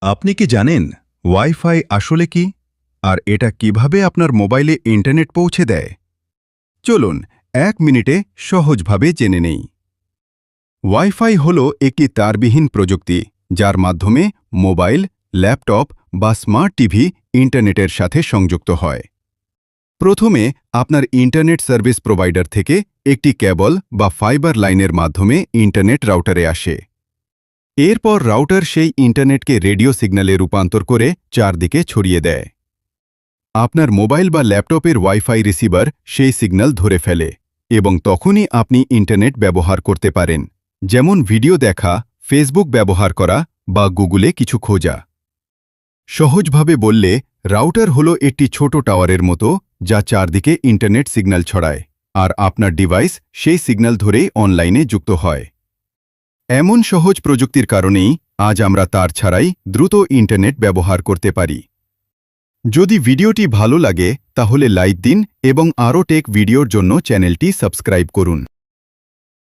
আপনি কি জানেন ওয়াইফাই আসলে কি আর এটা কিভাবে আপনার মোবাইলে ইন্টারনেট পৌঁছে দেয়? চলুন 1 মিনিটে সহজভাবে জেনে নেই। ওয়াইফাই হল একটি তারবিহীন প্রযুক্তি যার মাধ্যমে মোবাইল, ল্যাপটপ বা স্মার্ট টিভি ইন্টারনেটের সাথে সংযুক্ত হয়। প্রথমে আপনার ইন্টারনেট সার্ভিস প্রোভাইডার থেকে একটি কেবল বা ফাইবার লাইনের মাধ্যমে ইন্টারনেট রাউটারে আসে। এরপর রাউটার সেই ইন্টারনেটকে রেডিও সিগন্যালে রূপান্তর করে চারদিকে ছড়িয়ে দেয়। আপনার মোবাইল বা ল্যাপটপের ওয়াইফাই রিসিভার সেই সিগন্যাল ধরে ফেলে এবং তখনই আপনি ইন্টারনেট ব্যবহার করতে পারেন, যেমন ভিডিও দেখা, ফেসবুক ব্যবহার করা বা গুগলে কিছু খোঁজা। সহজভাবে বললে, রাউটার হলো একটি ছোট টাওয়ারের মতো যা চারদিকে ইন্টারনেট সিগন্যাল ছড়ায়, আর আপনার ডিভাইস সেই সিগন্যাল ধরেই অনলাইনে যুক্ত হয়। এমন সহজ প্রযুক্তির কারণেই আজ আমরা তার ছাড়াই দ্রুত ইন্টারনেট ব্যবহার করতে পারি। যদি ভিডিওটি ভালো লাগে তাহলে লাইক দিন এবং আরও টেক ভিডিওর জন্য চ্যানেলটি সাবস্ক্রাইব করুন।